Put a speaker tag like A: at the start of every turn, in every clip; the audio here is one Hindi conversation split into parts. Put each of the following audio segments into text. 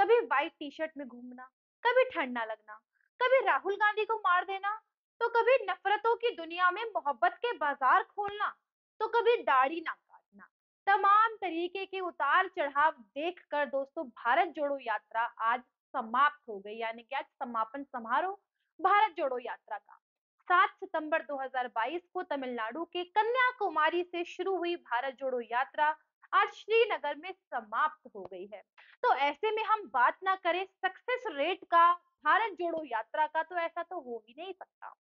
A: कभी व्हाइट टी शर्ट में घूमना, कभी ठंड ना लगना, कभी राहुल गांधी को मार देना, तो कभी नफरतों की दुनिया में मोहब्बत के बाजार खोलना, तो कभी दाढ़ी ना काटना। तमाम तरीके के उतार चढ़ाव देखकर दोस्तों भारत जोड़ो यात्रा आज समाप्त हो गई, यानी कि आज समापन समारोह भारत जोड़ो यात्रा का 7 सितंबर 2022 को तमिलनाडु के कन्याकुमारी से शुरू हुई भारत जोड़ो यात्रा आज श्रीनगर में समाप्त हो गई है। तो ऐसे में हम बात ना करें सक्सेस रेट का भारत जोड़ो यात्रा का, तो ऐसा तो हो ही नहीं सकता।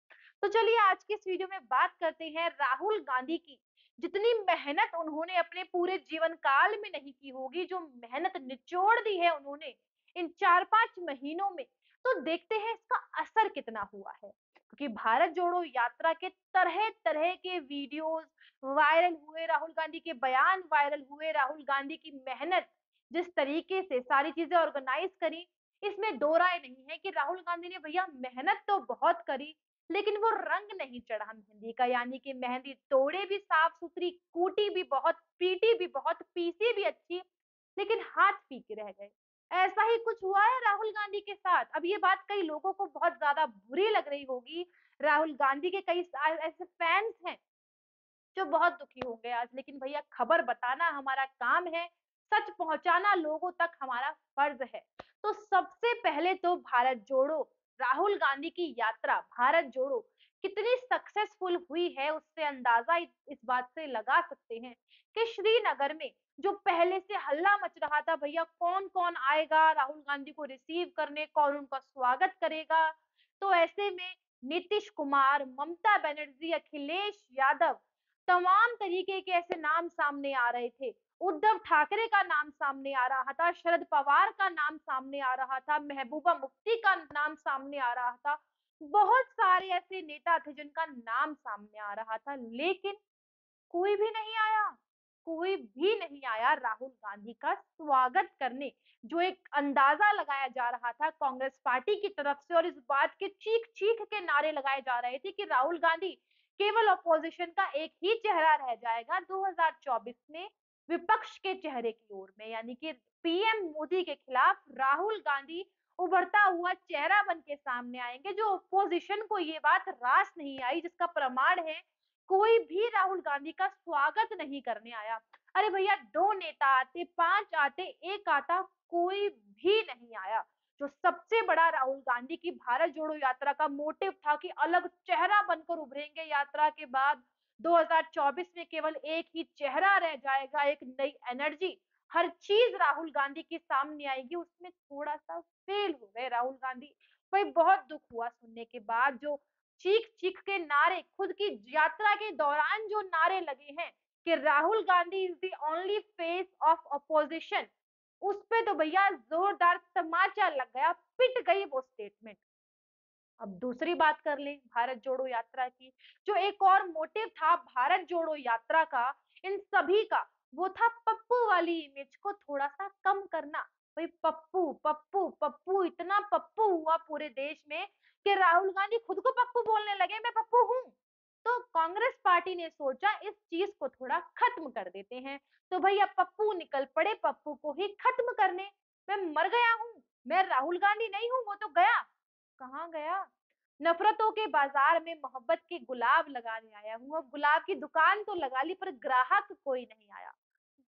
A: तो चलिए आज की इस वीडियो में बात करते हैं राहुल गांधी की। जितनी मेहनत उन्होंने अपने पूरे जीवन काल में नहीं की होगी, जो मेहनत निचोड़ दी है उन्होंने इन 4-5 महीनों में, तो देखते हैं इसका असर कितना हुआ है। क्योंकि भारत जोड़ो यात्रा के तरह तरह के वीडियोस वायरल हुए, राहुल गांधी के बयान वायरल हुए, राहुल गांधी की मेहनत, जिस तरीके से सारी चीजें ऑर्गेनाइज करी, इसमें दो राय नहीं है कि राहुल गांधी ने भैया मेहनत तो बहुत करी, लेकिन वो रंग नहीं चढ़ा मेहंदी का, यानी कि मेहंदी तोड़े भी साफ सुथरी, कूटी भी बहुत, पीटी भी बहुत, पीसी भी अच्छी, लेकिन हाथ फीके रह गए। ऐसा ही कुछ हुआ है राहुल गांधी के साथ। अब ये बात कई लोगों को बहुत ज्यादा बुरी लग रही होगी, राहुल गांधी के कई ऐसे फैंस हैं जो बहुत दुखी होंगे आज, लेकिन भैया खबर बताना हमारा काम है, सच पहुंचाना लोगों तक हमारा फर्ज है। तो सबसे पहले तो भारत जोड़ो, राहुल गांधी की यात्रा भारत जोड़ो कितनी सक्सेसफुल हुई है, उससे अंदाजा इस बात से लगा सकते हैं कि श्रीनगर में जो पहले से हल्ला मच रहा था, भैया कौन कौन आएगा राहुल गांधी को रिसीव करने, कौन उनका स्वागत करेगा, तो ऐसे में नीतीश कुमार, ममता बनर्जी, अखिलेश यादव, तमाम तरीके के ऐसे नाम सामने आ रहे थे। उद्धव ठाकरे का नाम सामने आ रहा था, शरद पवार का नाम सामने आ रहा था, महबूबा मुफ्ती का नाम सामने आ रहा था। बहुत सारे ऐसे नेता थे जिनका नाम सामने आ रहा था, लेकिन कोई भी नहीं आया, कोई भी नहीं आया राहुल गांधी का स्वागत करने। जो एक अंदाजा लगाया जा रहा था कांग्रेस पार्टी की तरफ से, और इस बात के चीख चीख के नारे लगाए जा रहे थे कि राहुल गांधी केवल अपोजिशन का एक ही चेहरा रह जाएगा 2024 में, विपक्ष के चेहरे की ओर में, यानी कि पीएम मोदी के खिलाफ राहुल गांधी उभरता हुआ चेहरा बन के सामने आएंगे। जो अपोजिशन को ये बात रास नहीं आई, जिसका प्रमाण है कोई भी राहुल गांधी का स्वागत नहीं करने आया। अरे भैया 2 नेता आते, 5 आते, 1 आता, कोई भी नहीं आया। जो सबसे बड़ा राहुल गांधी की भारत जोड़ो यात्रा का मोटिव था कि अलग चेहरा बनकर उभरेंगे यात्रा के बाद, 2024 में केवल एक ही चेहरा रह जाएगा, एक नई एनर्जी, हर चीज राहुल गांधी के सामने आएगी, उसमें थोड़ा सा फेल हो गए राहुल गांधी। भाई बहुत दुख हुआ सुनने के बाद, जो चीख चीख के नारे, खुद की यात्रा के दौरान जो नारे लगे हैं कि Rahul Gandhi is the only face of opposition, उस पे तो भैया जोरदार तमाचा लग गया, पिट गई वो स्टेटमेंट। अब दूसरी बात कर ले भारत जोड़ो यात्रा की, जो एक और मोटिव था भारत जोड़ो यात्रा का इन सभी का, वो था पप्पू वाली इमेज को थोड़ा सा कम करना। भाई पप्पू पप्पू पप्पू, इतना पप्पू हुआ पूरे देश में कि राहुल गांधी खुद को पप्पू बोलने लगे, मैं पप्पू हूँ। तो कांग्रेस पार्टी ने सोचा इस चीज को थोड़ा खत्म कर देते हैं, तो भैया पप्पू निकल पड़े पप्पू को ही खत्म करने। मैं मर गया हूँ, मैं राहुल गांधी नहीं हूँ, वो तो गया, कहाँ गया? नफरतों के बाजार में मोहब्बत के गुलाब लगाने आया हूँ। अब गुलाब की दुकान तो लगा ली, पर ग्राहक कोई नहीं आया।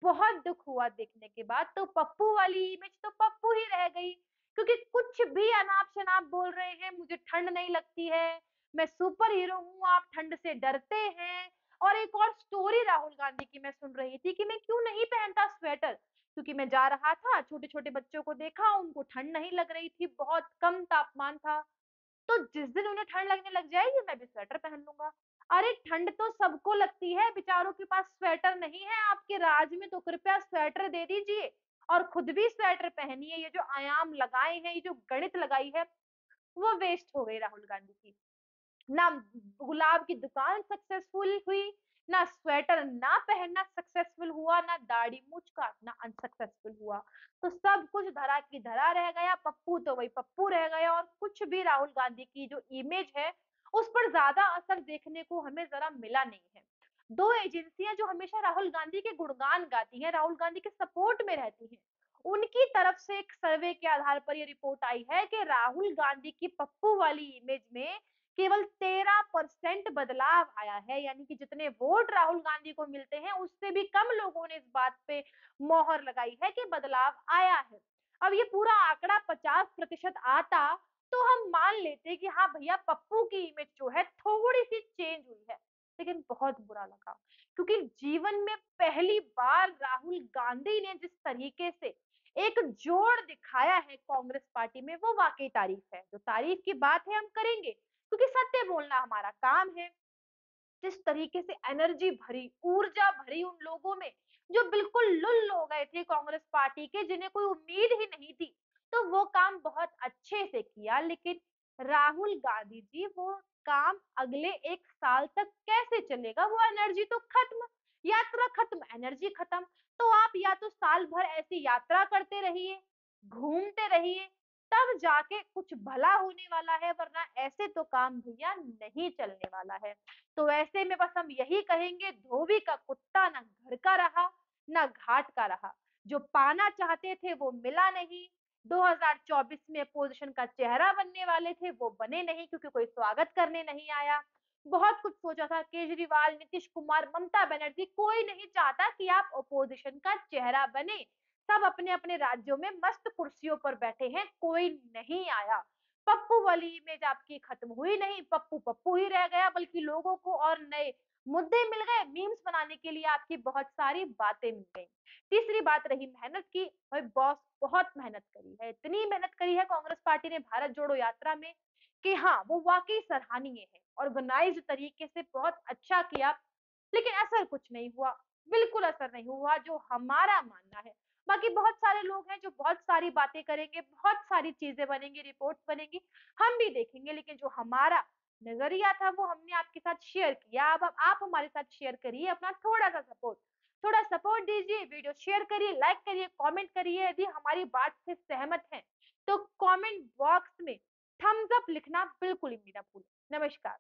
A: बहुत दुख हुआ देखने के बाद। तो पप्पू वाली इमेज तो पप्पू ही रह गई, क्योंकि कुछ भी अनाप शनाप बोल रहे हैं, मुझे ठंड नहीं लगती है, मैं सुपर हीरो हूँ, आप ठंड से डरते हैं। और एक और स्टोरी राहुल गांधी की मैं सुन रही थी कि मैं क्यों नहीं पहनता स्वेटर, क्योंकि मैं जा रहा था, छोटे छोटे बच्चों को देखा, उनको ठंड नहीं लग रही थी, बहुत कम तापमान था, तो जिस दिन उन्हें ठंड लगने लग जाएगी मैं भी स्वेटर पहन लूंगा। अरे ठंड तो सबको लगती है, बेचारों के पास स्वेटर नहीं है आपके राज में, तो कृपया स्वेटर दे दीजिए और खुद भी स्वेटर पहनिए। ये जो आयाम लगाए हैं, ये जो गणित लगाई है, वो वेस्ट हो गई राहुल गांधी की। ना गुलाब की दुकान सक्सेसफुल हुई, ना स्वेटर ना पहनना सक्सेसफुल हुआ, ना दाढ़ी मूछ काटना अनसक्सेसफुल हुआ। तो सब कुछ धरा की धरा रह गया, पप्पू तो वही पप्पू रह गया, और कुछ भी राहुल गांधी की जो इमेज है उस पर ज्यादा असर देखने को हमें जरा मिला नहीं है। 2 एजेंसियां जो हमेशा राहुल गांधी के गुणगान गाती हैं, राहुल गांधी के सपोर्ट में रहती हैं, उनकी तरफ से एक सर्वे के आधार पर ये रिपोर्ट आई है कि राहुल गांधी की पप्पू वाली इमेज में केवल 13% बदलाव आया है, यानी कि जितने वोट राहुल गांधी को मिलते हैं उससे भी कम लोगों ने इस बात पे मोहर लगाई है कि बदलाव आया है। अब ये पूरा आंकड़ा 50% आता तो हम मान लेते कि हाँ भैया पप्पू की इमेज जो है थोड़ी सी चेंज हुई है, लेकिन बहुत बुरा लगा क्योंकि जीवन में पहली बार राहुल गांधी ने जिस तरीके से एक जोड़ दिखाया है कांग्रेस पार्टी में, वो वाकई तारीफ है। जो तारीफ की बात है हम करेंगे क्योंकि सत्य बोलना हमारा काम है। जिस तरीके से एनर्जी भरी, ऊर्जा भरी उन लोगों में जो बिल्कुल लुल्ल हो गए थे कांग्रेस पार्टी के, जिन्हें कोई उम्मीद ही नहीं थी, तो वो काम बहुत अच्छे से किया। लेकिन राहुल गांधी जी, वो काम अगले 1 साल तक कैसे चलेगा? वो एनर्जी तो खत्म, यात्रा खत्म, एनर्जी खत्म। तो आप या तो साल भर ऐसी यात्रा करते रहिए, घूमते रहिए, तब जाके कुछ भला होने वाला है, वरना ऐसे तो काम भैया नहीं चलने वाला है। तो ऐसे में बस हम यही कहेंगे, धोबी का कुत्ता ना घर का रहा ना घाट का रहा। जो पाना चाहते थे वो मिला नहीं। 2024 में अपोजिशन का चेहरा बनने वाले थे वो बने नहीं क्योंकि कोई स्वागत करने नहीं आया। बहुत कुछ सोचा था, केजरीवाल, नीतीश कुमार, ममता बनर्जी, कोई नहीं चाहता कि आप अपोजिशन का चेहरा बने। सब अपने अपने राज्यों में मस्त कुर्सियों पर बैठे हैं, कोई नहीं आया। पप्पू वाली इमेज आपकी खत्म हुई नहीं, पप्पू पप्पू ही रह गया, बल्कि लोगों को और नए मुद्दे मिल गए, मीम्स बनाने के लिए आपकी बहुत सारी बातें मिल गई। तीसरी बात रही मेहनत की। भाई बॉस बहुत मेहनत करी है, इतनी मेहनत करी है कांग्रेस पार्टी ने भारत जोड़ो यात्रा में कि हाँ वो वाकई सराहनीय है, ऑर्गेनाइज्ड तरीके से बहुत अच्छा किया, लेकिन असर कुछ नहीं हुआ, बिल्कुल असर नहीं हुआ जो हमारा मानना है। बाकी बहुत सारे लोग हैं जो बहुत सारी बातें करेंगे, बहुत सारी चीजें बनेंगी, रिपोर्ट्स बनेंगी, हम भी देखेंगे, लेकिन जो हमारा नजरिया था वो हमने आपके साथ शेयर किया। अब आप हमारे साथ शेयर करिए अपना थोड़ा सपोर्ट दीजिए, वीडियो शेयर करिए, लाइक करिए, कमेंट करिए। यदि हमारी बात से सहमत हैं तो कमेंट बॉक्स में थम्स अप लिखना बिल्कुल ही ना भूलें। नमस्कार।